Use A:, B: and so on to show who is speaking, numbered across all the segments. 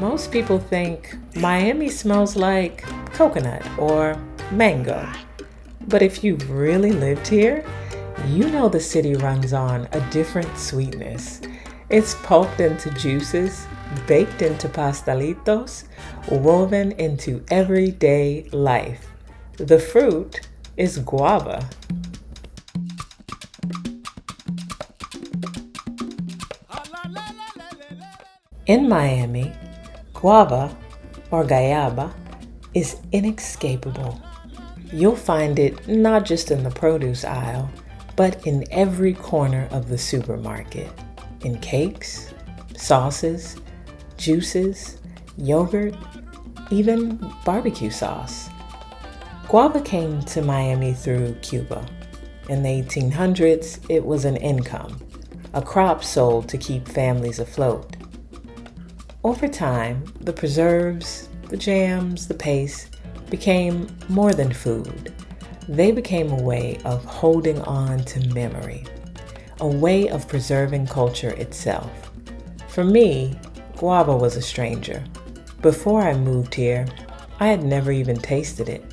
A: Most people think Miami smells like coconut or mango. But if you've really lived here, you know the city runs on a different sweetness. It's pulped into juices, baked into pastelitos, woven into everyday life. The fruit is guava. In Miami, guava or guayaba is inescapable. You'll find it not just in the produce aisle, but in every corner of the supermarket. In cakes, sauces, juices, yogurt, even barbecue sauce. Guava came to Miami through Cuba. In the 1800s, it was an income, a crop sold to keep families afloat. Over time, the preserves, the jams, the paste became more than food. They became a way of holding on to memory, a way of preserving culture itself. For me, guava was a stranger. Before I moved here, I had never even tasted it.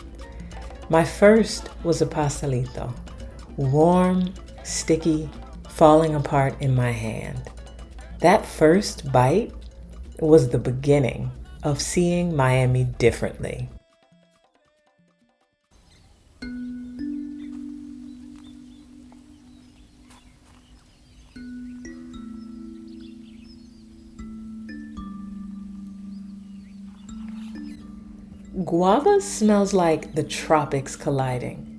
A: My first was a pastelito, warm, sticky, falling apart in my hand. That first bite was the beginning of seeing Miami differently. Guava smells like the tropics colliding.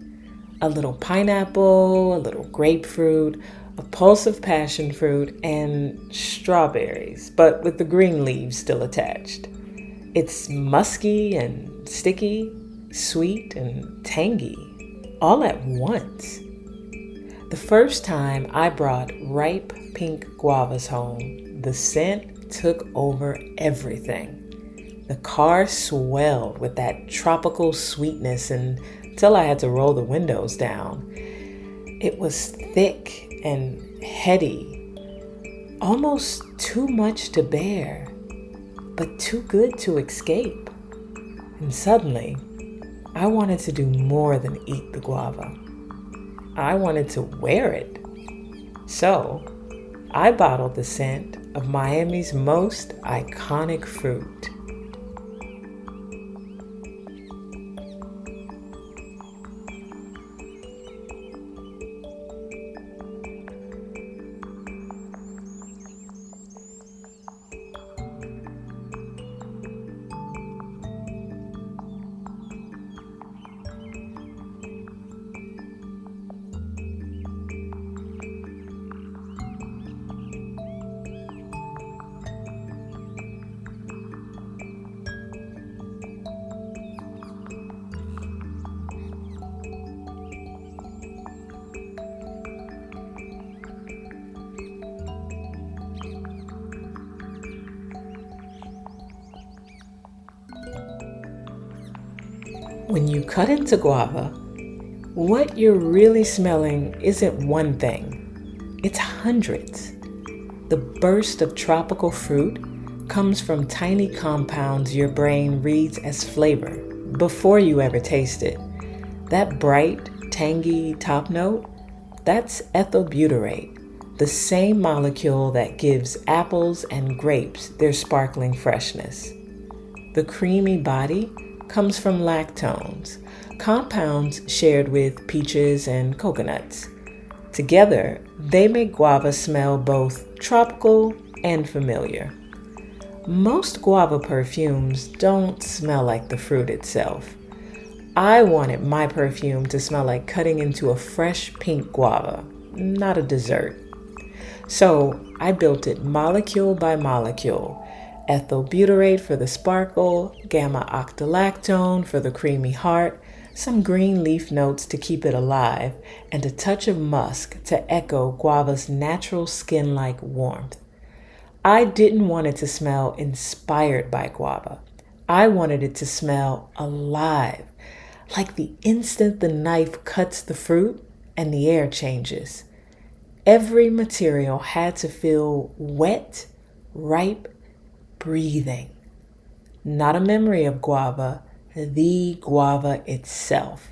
A: A little pineapple, a little grapefruit, a pulse of passion fruit, and strawberries, but with the green leaves still attached. It's musky and sticky, sweet and tangy, all at once. The first time I brought ripe pink guavas home, the scent took over everything. The car swelled with that tropical sweetness until I had to roll the windows down. It was thick and heady, almost too much to bear, but too good to escape. And suddenly, I wanted to do more than eat the guava. I wanted to wear it. So, I bottled the scent of Miami's most iconic fruit. When you cut into guava, what you're really smelling isn't one thing, it's hundreds. The burst of tropical fruit comes from tiny compounds your brain reads as flavor before you ever taste it. That bright, tangy top note, that's ethylbutyrate, the same molecule that gives apples and grapes their sparkling freshness. The creamy body comes from lactones, compounds shared with peaches and coconuts. Together, they make guava smell both tropical and familiar. Most guava perfumes don't smell like the fruit itself. I wanted my perfume to smell like cutting into a fresh pink guava, not a dessert. So I built it molecule by molecule. Ethylbutyrate for the sparkle, gamma-octolactone for the creamy heart, some green leaf notes to keep it alive, and a touch of musk to echo guava's natural skin-like warmth. I didn't want it to smell inspired by guava. I wanted it to smell alive, like the instant the knife cuts the fruit and the air changes. Every material had to feel wet, ripe, breathing. not a memory of guava, the guava itself.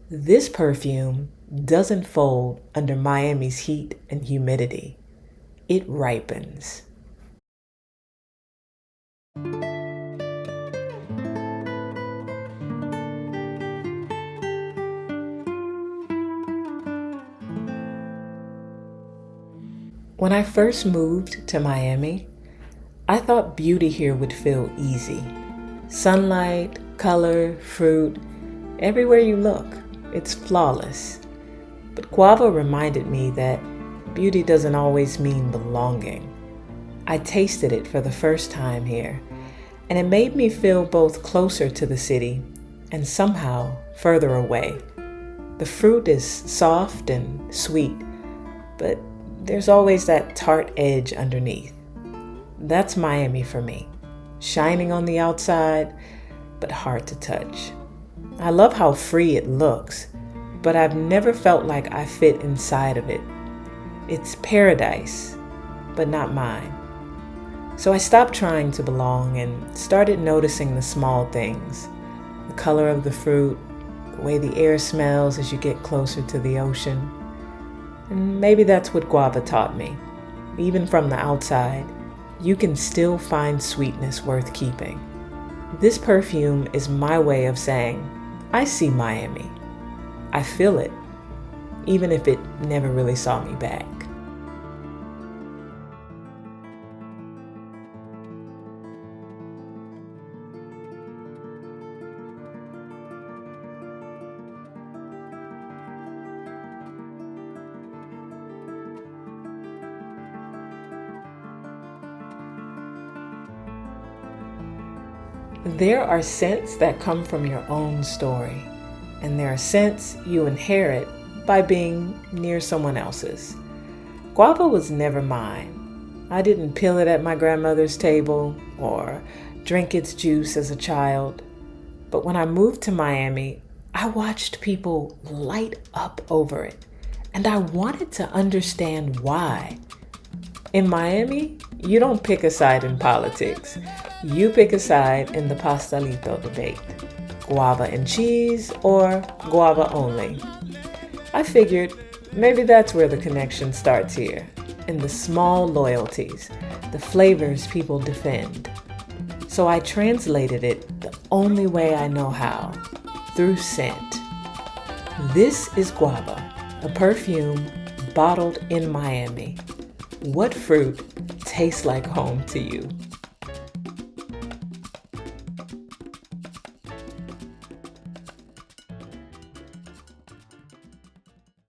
A: This perfume doesn't fold under Miami's heat and humidity. It ripens. When I first moved to Miami, I thought beauty here would feel easy. Sunlight, color, fruit, everywhere you look, it's flawless. But Guava reminded me that beauty doesn't always mean belonging. I tasted it for the first time here, and it made me feel both closer to the city and somehow further away. The fruit is soft and sweet, but there's always that tart edge underneath. That's Miami for me. Shining on the outside, but hard to touch. I love how free it looks, but I've never felt like I fit inside of it. It's paradise, but not mine. So I stopped trying to belong and started noticing the small things. The color of the fruit, the way the air smells as you get closer to the ocean. And maybe that's what Guava taught me. Even from the outside, you can still find sweetness worth keeping. This perfume is my way of saying, I see Miami. I feel it, even if it never really saw me back. There are scents that come from your own story, and there are scents you inherit by being near someone else's. Guava was never mine. I didn't peel it at my grandmother's table or drink its juice as a child. But when I moved to Miami, I watched people light up over it, and I wanted to understand why. In Miami, you don't pick a side in politics. You pick a side in the pastelito debate. Guava and cheese or guava only. I figured maybe that's where the connection starts here, in the small loyalties, the flavors people defend. So I translated it the only way I know how, through scent. This is Guava, a perfume bottled in Miami. What fruit tastes like home to you?